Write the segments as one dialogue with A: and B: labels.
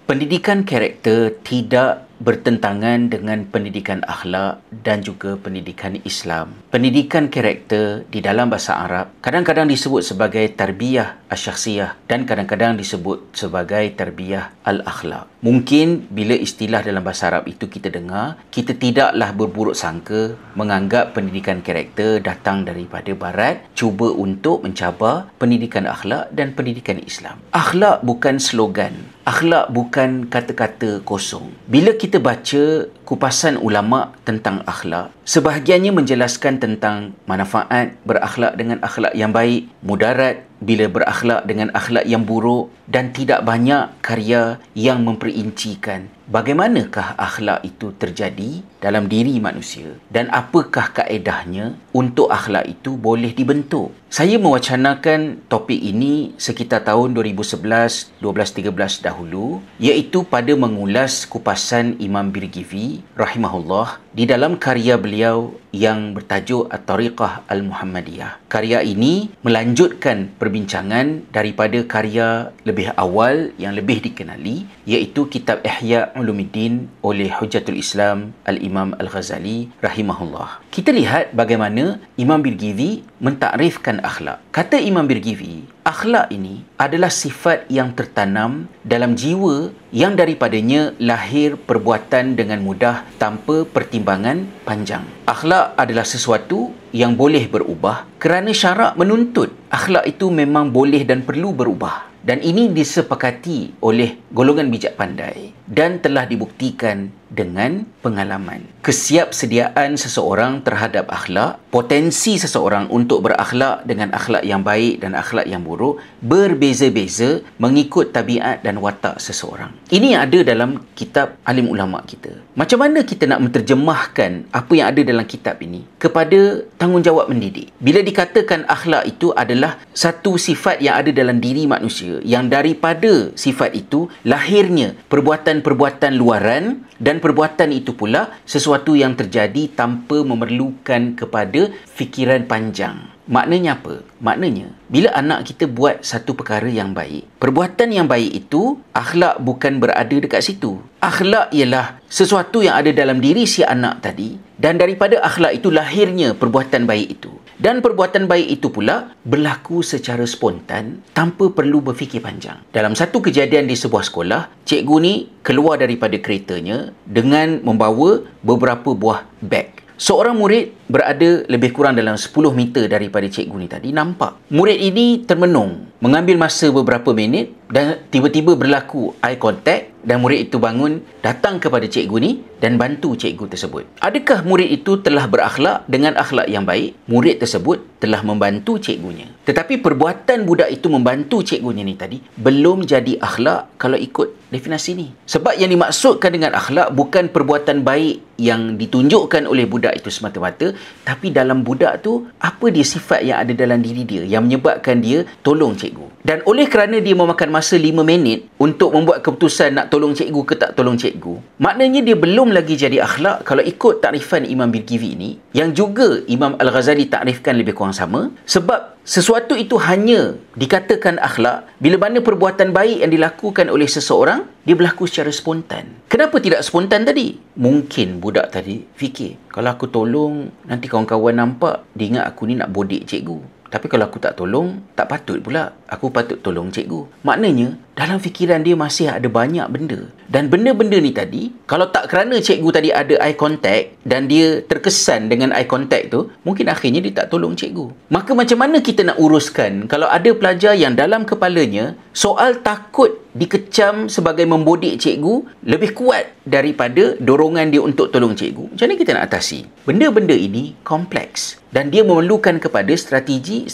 A: Pendidikan karakter tidak bertentangan dengan pendidikan akhlak dan juga pendidikan Islam. Pendidikan karakter di dalam bahasa Arab kadang-kadang disebut sebagai tarbiyah asy-syakhsiyah dan kadang-kadang disebut sebagai tarbiyah al-akhlak. Mungkin bila istilah dalam bahasa Arab itu kita dengar, kita tidaklah berburuk sangka menganggap pendidikan karakter datang daripada barat, cuba untuk mencabar pendidikan akhlak dan pendidikan Islam. Akhlak bukan slogan. Akhlak bukan kata-kata kosong. Bila kita baca kupasan ulama tentang akhlak, sebahagiannya menjelaskan tentang manfaat berakhlak dengan akhlak yang baik, mudarat bila berakhlak dengan akhlak yang buruk, dan tidak banyak karya yang memperincikan bagaimanakah akhlak itu terjadi dalam diri manusia dan apakah kaedahnya untuk akhlak itu boleh dibentuk. Saya mewacanakan topik ini sekitar tahun 2011, 12, 13 dahulu, iaitu pada mengulas kupasan Imam Birgivi rahimahullah di dalam karya beliau yang bertajuk At-Tariqah Al-Muhammadiyah. Karya ini melanjutkan perbincangan daripada karya lebih awal yang lebih dikenali, iaitu kitab Ihya Ulumuddin oleh Hujjatul Islam Al-Imam Al-Ghazali rahimahullah. Kita lihat bagaimana Imam Birgivi mentakrifkan akhlak. Kata Imam Birgivi, akhlak ini adalah sifat yang tertanam dalam jiwa yang daripadanya lahir perbuatan dengan mudah tanpa pertimbangan panjang. Akhlak adalah sesuatu yang boleh berubah kerana syarak menuntut akhlak itu memang boleh dan perlu berubah. Dan ini disepakati oleh golongan bijak pandai dan telah dibuktikan dengan pengalaman. Kesiapsediaan seseorang terhadap akhlak, potensi seseorang untuk berakhlak dengan akhlak yang baik dan akhlak yang buruk berbeza-beza mengikut tabiat dan watak seseorang. Ini yang ada dalam kitab alim ulama kita. Macam mana kita nak menterjemahkan apa yang ada dalam kitab ini kepada tanggungjawab mendidik? Bila dikatakan akhlak itu adalah satu sifat yang ada dalam diri manusia, yang daripada sifat itu lahirnya perbuatan-perbuatan luaran, dan perbuatan itu pula sesuatu yang terjadi tanpa memerlukan kepada fikiran panjang. Maknanya apa? Maknanya, bila anak kita buat satu perkara yang baik, perbuatan yang baik itu, akhlak bukan berada dekat situ. Akhlak ialah sesuatu yang ada dalam diri si anak tadi, dan daripada akhlak itu lahirnya perbuatan baik itu. Dan perbuatan baik itu pula berlaku secara spontan tanpa perlu berfikir panjang. Dalam satu kejadian di sebuah sekolah, cikgu ni keluar daripada keretanya dengan membawa beberapa buah beg. Seorang murid berada lebih kurang dalam 10 meter daripada cikgu ni tadi, nampak murid ini termenung, mengambil masa beberapa minit dan tiba-tiba berlaku eye contact dan murid itu bangun, datang kepada cikgu ni dan bantu cikgu tersebut. Adakah murid itu telah berakhlak dengan akhlak yang baik? Murid tersebut telah membantu cikgunya. Tetapi perbuatan budak itu membantu cikgunya ni tadi belum jadi akhlak kalau ikut definisi ni. Sebab yang dimaksudkan dengan akhlak bukan perbuatan baik yang ditunjukkan oleh budak itu semata-mata, tapi dalam budak tu apa dia sifat yang ada dalam diri dia yang menyebabkan dia tolong cikgu. Dan oleh kerana dia memakan masa 5 minit untuk membuat keputusan nak tolong cikgu ke tak tolong cikgu, maknanya dia belum lagi jadi akhlak kalau ikut takrifan Imam Birgivi ini, yang juga Imam Al-Ghazali takrifkan lebih kurang sama. Sebab sesuatu itu hanya dikatakan akhlak bila mana perbuatan baik yang dilakukan oleh seseorang dia berlaku secara spontan. Kenapa tidak spontan tadi? Mungkin budak tadi fikir, kalau aku tolong nanti kawan-kawan nampak dia ingat aku ni nak bodek cikgu. Tapi kalau aku tak tolong, tak patut pula. Aku patut tolong cikgu. Maknanya, dalam fikiran dia masih ada banyak benda. Dan benda-benda ni tadi, kalau tak kerana cikgu tadi ada eye contact dan dia terkesan dengan eye contact tu, mungkin akhirnya dia tak tolong cikgu. Maka macam mana kita nak uruskan kalau ada pelajar yang dalam kepalanya soal takut dikecam sebagai membodek cikgu lebih kuat daripada dorongan dia untuk tolong cikgu? Macam mana kita nak atasi? Benda-benda ini kompleks dan dia memerlukan kepada strategi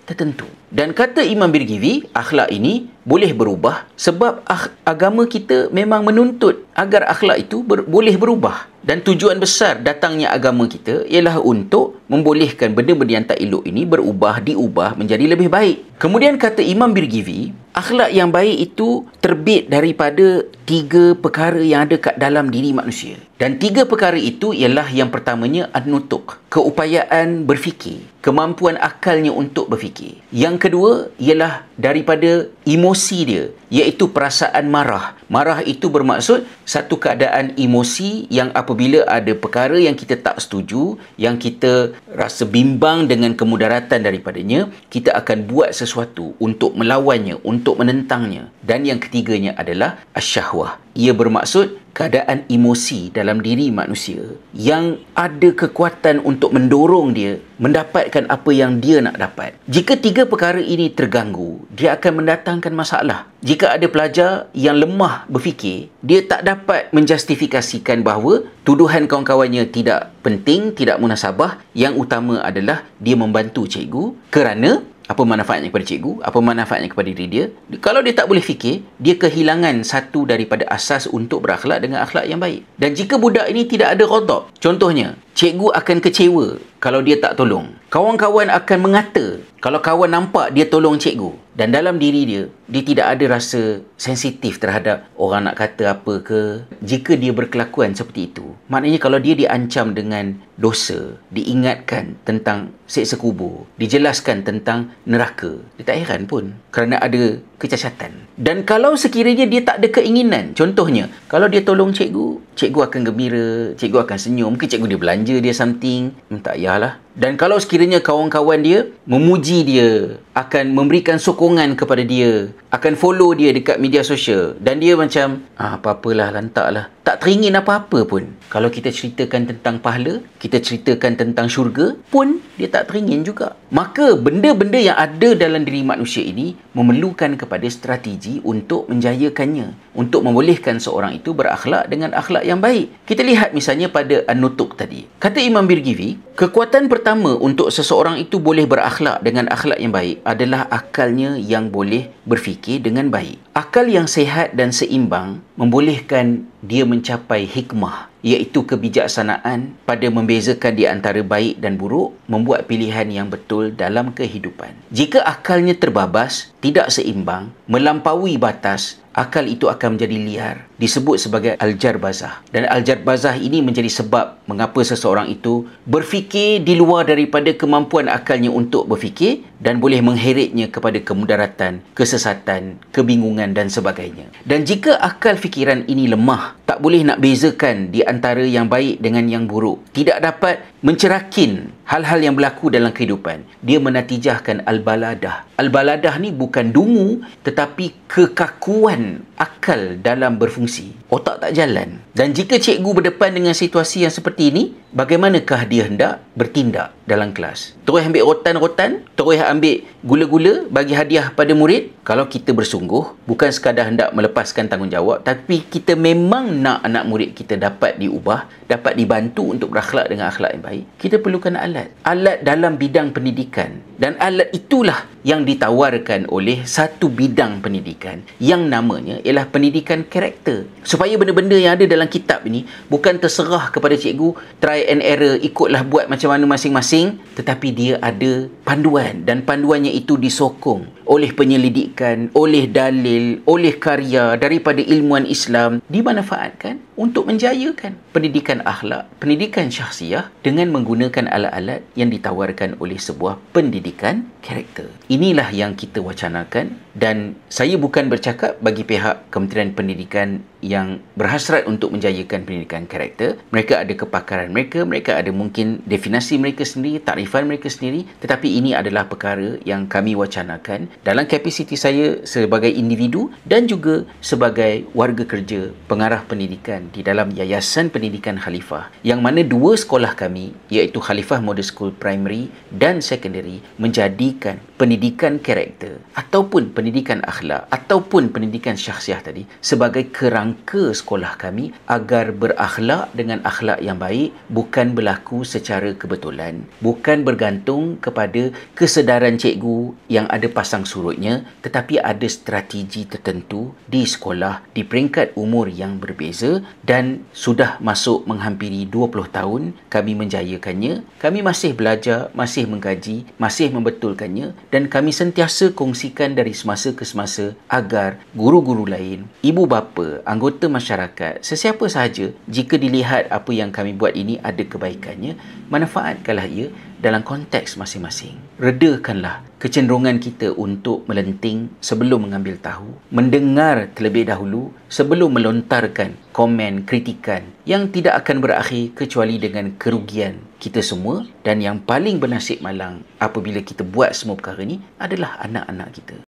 A: tertentu. Dan kata Imam Birgivi, akhlak ini boleh berubah sebab agama kita memang menuntut agar akhlak itu boleh berubah. Dan tujuan besar datangnya agama kita ialah untuk membolehkan benda-benda yang tak elok ini diubah menjadi lebih baik. Kemudian kata Imam Birgivi, akhlak yang baik itu terbit daripada 3 perkara yang ada kat dalam diri manusia. Dan 3 perkara itu ialah yang pertamanya an-nutuk, keupayaan berfikir, kemampuan akalnya untuk berfikir. Yang kedua ialah daripada emosi dia, iaitu perasaan marah, Marah itu bermaksud satu keadaan emosi yang apabila ada perkara yang kita tak setuju, yang kita rasa bimbang dengan kemudaratan daripadanya, kita akan buat sesuatu untuk melawannya, untuk menentangnya. Dan yang ketiganya adalah asyahwah. Ia bermaksud keadaan emosi dalam diri manusia yang ada kekuatan untuk mendorong dia mendapatkan apa yang dia nak dapat. Jika tiga perkara ini terganggu, dia akan mendatangkan masalah. Jika ada pelajar yang lemah berfikir, dia tak dapat menjustifikasikan bahawa tuduhan kawan-kawannya tidak penting, tidak munasabah. Yang utama adalah dia membantu cikgu kerana apa manfaatnya kepada cikgu, apa manfaatnya kepada diri dia. Kalau dia tak boleh fikir, dia kehilangan satu daripada asas untuk berakhlak dengan akhlak yang baik. Dan jika budak ini tidak ada ghadab, contohnya, cikgu akan kecewa kalau dia tak tolong. Kawan-kawan akan mengata kalau kawan nampak dia tolong cikgu. Dan dalam diri dia, dia tidak ada rasa sensitif terhadap orang nak kata apa ke. Jika dia berkelakuan seperti itu, maknanya kalau dia diancam dengan dosa, diingatkan tentang seksa kubur, dijelaskan tentang neraka, dia tak heran pun kerana ada kecacatan. Dan kalau sekiranya dia tak ada keinginan, contohnya, kalau dia tolong cikgu, cikgu akan gembira, cikgu akan senyum, mungkin cikgu dia belanja dia something, tak payahlah. Dan kalau sekiranya kawan-kawan dia memuji dia, akan memberikan sokongan kepada dia, akan follow dia dekat media sosial, dan dia macam, apa-apalah, lantaklah, tak teringin apa-apa pun. Kalau kita ceritakan tentang pahala, kita ceritakan tentang syurga pun, dia tak teringin juga. Maka benda-benda yang ada dalam diri manusia ini memerlukan kepada strategi untuk menjayakannya, untuk membolehkan seorang itu berakhlak dengan akhlak yang baik. Kita lihat misalnya pada An-Nutuk tadi. Kata Imam Birgivi, kekuatan pertama untuk seseorang itu boleh berakhlak dengan akhlak yang baik adalah akalnya yang boleh berfikir dengan baik. Akal yang sehat dan seimbang membolehkan dia mencapai hikmah, iaitu kebijaksanaan pada membezakan di antara baik dan buruk, membuat pilihan yang betul dalam kehidupan. Jika akalnya terbabas, tidak seimbang, melampaui batas, akal itu akan menjadi liar. Disebut sebagai al-jarbazah. Dan al-jarbazah ini menjadi sebab mengapa seseorang itu berfikir di luar daripada kemampuan akalnya untuk berfikir dan boleh mengheretnya kepada kemudaratan, kesesatan, kebingungan dan sebagainya. Dan jika akal fikiran ini lemah, tak boleh nak bezakan di antara yang baik dengan yang buruk, tidak dapat mencerakin hal-hal yang berlaku dalam kehidupan, dia menatijahkan al-baladah. Al-baladah ni bukan dungu, tetapi kekakuan akal dalam berfungsi. Otak tak jalan. Dan jika cikgu berdepan dengan situasi yang seperti ini, bagaimanakah dia hendak bertindak dalam kelas? Terus ambil rotan-rotan, terus ambil gula-gula bagi hadiah pada murid. Kalau kita bersungguh, bukan sekadar hendak melepaskan tanggungjawab, tapi kita memang nak anak murid kita dapat diubah, dapat dibantu untuk berakhlak dengan akhlak yang baik, kita perlukan alat. Alat dalam bidang pendidikan. Dan alat itulah yang ditawarkan oleh satu bidang pendidikan yang namanya ialah pendidikan karakter. Supaya benda-benda yang ada dalam kitab ini bukan terserah kepada cikgu, try and error, ikutlah buat macam mana masing-masing, tetapi dia ada panduan, dan panduannya itu disokong oleh penyelidikan, oleh dalil, oleh karya daripada ilmuwan Islam, dimanfaatkan untuk menjayakan pendidikan akhlak, pendidikan syahsiah dengan menggunakan alat-alat yang ditawarkan oleh sebuah pendidikan karakter. Inilah yang kita wacanakan, dan saya bukan bercakap bagi pihak Kementerian Pendidikan yang berhasrat untuk menjayakan pendidikan karakter. Mereka ada kepakaran mereka, mereka ada mungkin definisi mereka sendiri, takrifan mereka sendiri, tetapi ini adalah perkara yang kami wacanakan dalam kapasiti saya sebagai individu dan juga sebagai warga kerja pengarah pendidikan di dalam Yayasan Pendidikan Khalifah, yang mana dua sekolah kami iaitu Khalifah Model School Primary dan Secondary menjadikan pendidikan karakter ataupun pendidikan akhlak ataupun pendidikan syahsiah tadi sebagai kerangka sekolah kami agar berakhlak dengan akhlak yang baik, bukan berlaku secara kebetulan, bukan bergantung kepada kesedaran cikgu yang ada pasang surutnya, tetapi ada strategi tertentu di sekolah di peringkat umur yang berbeza, dan sudah masuk menghampiri 20 tahun kami menjayakannya. Kami masih belajar, masih mengkaji, masih membetulkannya, dan kami sentiasa kongsikan dari semasa ke semasa agar guru-guru lain, ibu bapa, anggota masyarakat, sesiapa sahaja, jika dilihat apa yang kami buat ini ada kebaikannya, manfaatkanlah ia dalam konteks masing-masing. Redakanlah kecenderungan kita untuk melenting sebelum mengambil tahu, mendengar terlebih dahulu sebelum melontarkan komen, kritikan yang tidak akan berakhir kecuali dengan kerugian kita semua, dan yang paling bernasib malang apabila kita buat semua perkara ni adalah anak-anak kita.